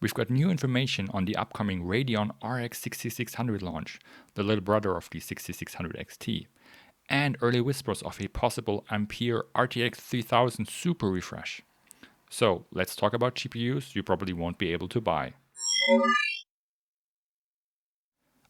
We've got new information on the upcoming Radeon RX 6600 launch, the little brother of the 6600 XT, and early whispers of a possible Ampere RTX 3000 super refresh. So let's talk about GPUs you probably won't be able to buy.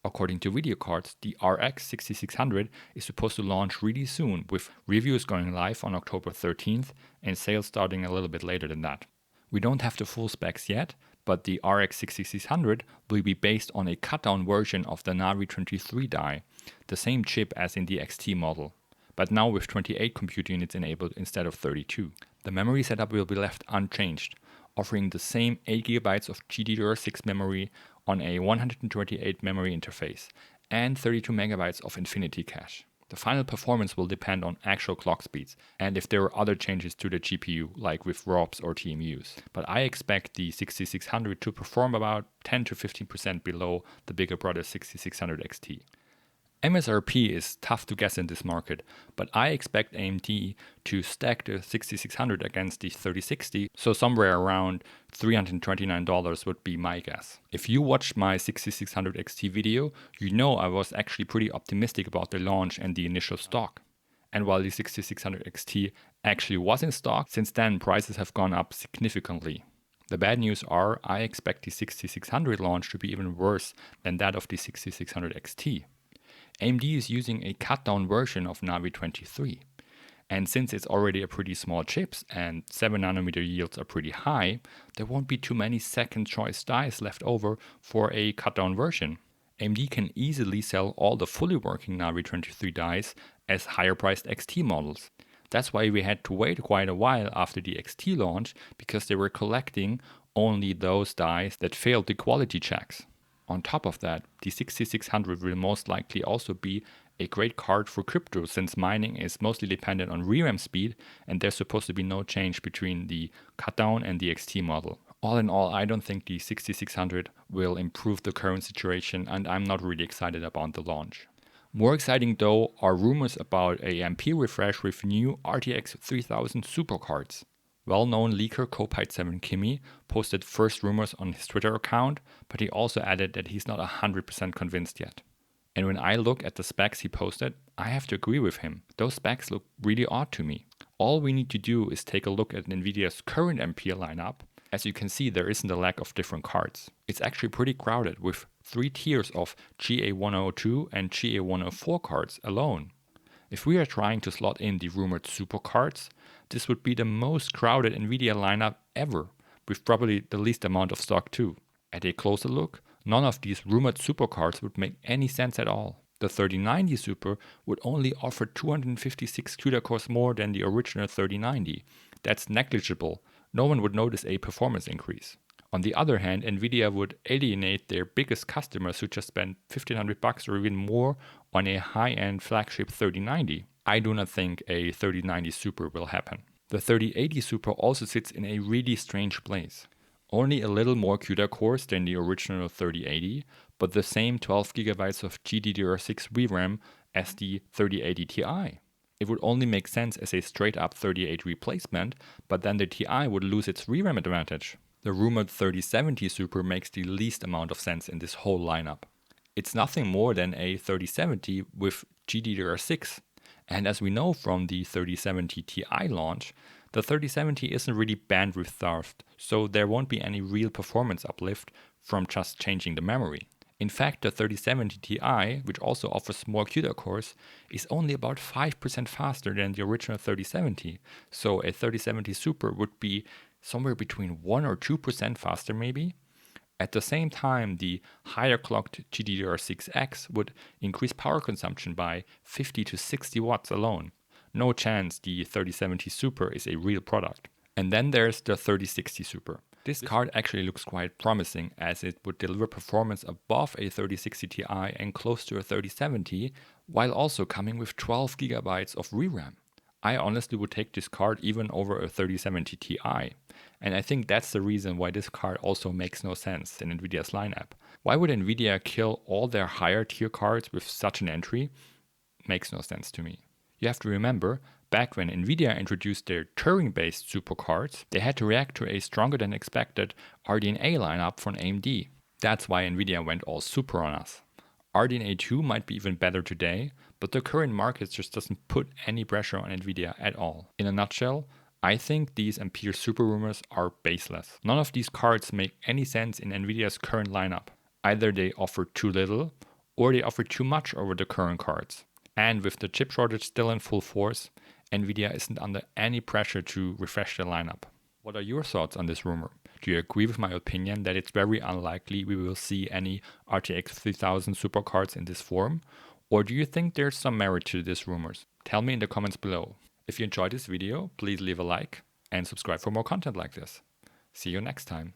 According to video cards, the RX 6600 is supposed to launch really soon, with reviews going live on October 13th and sales starting a little bit later than that. We don't have the full specs yet, but the RX 6600 will be based on a cut-down version of the Navi 23 die, the same chip as in the XT model, but now with 28 compute units enabled instead of 32. The memory setup will be left unchanged, offering the same 8GB of GDDR6 memory on a 128 memory interface and 32MB of Infinity cache. The final performance will depend on actual clock speeds and if there are other changes to the GPU like with ROPs or TMUs. But I expect the 6600 to perform about 10 to 15% below the bigger brother 6600 XT. MSRP is tough to guess in this market, but I expect AMD to stack the 6600 against the 3060, so somewhere around $329 would be my guess. If you watched my 6600 XT video, you know I was actually pretty optimistic about the launch and the initial stock. And while the 6600 XT actually was in stock, since then prices have gone up significantly. The bad news are I expect the 6600 launch to be even worse than that of the 6600 XT. AMD is using a cut-down version of Navi 23. And since it's already a pretty small chips and 7nm yields are pretty high, there won't be too many second choice dies left over for a cut-down version. AMD can easily sell all the fully working Navi 23 dies as higher priced XT models. That's why we had to wait quite a while after the XT launch, because they were collecting only those dies that failed the quality checks. On top of that, the 6600 will most likely also be a great card for crypto, since mining is mostly dependent on ReRAM speed and there's supposed to be no change between the cut-down and the XT model. All in all, I don't think the 6600 will improve the current situation and I'm not really excited about the launch. More exciting though are rumors about a Ampere refresh with new RTX 3000 supercards. Well-known leaker Copite7 Kimi posted first rumors on his Twitter account, but he also added that he's not 100% convinced yet. And when I look at the specs he posted, I have to agree with him. Those specs look really odd to me. All we need to do is take a look at Nvidia's current Ampere lineup. As you can see, there isn't a lack of different cards. It's actually pretty crowded with 3 tiers of GA102 and GA104 cards alone. If we are trying to slot in the rumored super cards, this would be the most crowded Nvidia lineup ever, with probably the least amount of stock too. At a closer look, none of these rumored super cards would make any sense at all. The 3090 Super would only offer 256 CUDA cores more than the original 3090. That's negligible. No one would notice a performance increase. On the other hand, Nvidia would alienate their biggest customers who just spent $1,500 or even more on a high-end flagship 3090. I do not think a 3090 Super will happen. The 3080 Super also sits in a really strange place. Only a little more CUDA cores than the original 3080, but the same 12GB of GDDR6 VRAM as the 3080 Ti. It would only make sense as a straight-up 3080 replacement, but then the Ti would lose its VRAM advantage. The rumored 3070 Super makes the least amount of sense in this whole lineup. It's nothing more than a 3070 with GDDR6, and as we know from the 3070 Ti launch, the 3070 isn't really bandwidth starved, so there won't be any real performance uplift from just changing the memory. In fact, the 3070 Ti, which also offers more CUDA cores, is only about 5% faster than the original 3070, so a 3070 Super would be somewhere between 1 or 2% faster maybe. At the same time, the higher clocked GDDR6X would increase power consumption by 50 to 60 watts alone. No chance the 3070 Super is a real product. And then there's the 3060 Super. This card actually looks quite promising, as it would deliver performance above a 3060 Ti and close to a 3070, while also coming with 12GB of ReRAM. I honestly would take this card even over a 3070 Ti, and I think that's the reason why this card also makes no sense in Nvidia's lineup. Why would Nvidia kill all their higher tier cards with such an entry? Makes no sense to me. You have to remember, Back when Nvidia introduced their Turing-based supercards, they had to react to a stronger than expected RDNA lineup from AMD. That's why Nvidia went all super on us. RDNA 2 might be even better today, but the current market just doesn't put any pressure on Nvidia at all. In a nutshell, I think these Ampere super rumors are baseless. None of these cards make any sense in Nvidia's current lineup. Either they offer too little, or they offer too much over the current cards. And with the chip shortage still in full force, Nvidia isn't under any pressure to refresh their lineup. What are your thoughts on this rumor? Do you agree with my opinion that it's very unlikely we will see any RTX 3000 supercards in this form? Or do you think there's some merit to these rumors? Tell me in the comments below. If you enjoyed this video, please leave a like and subscribe for more content like this. See you next time.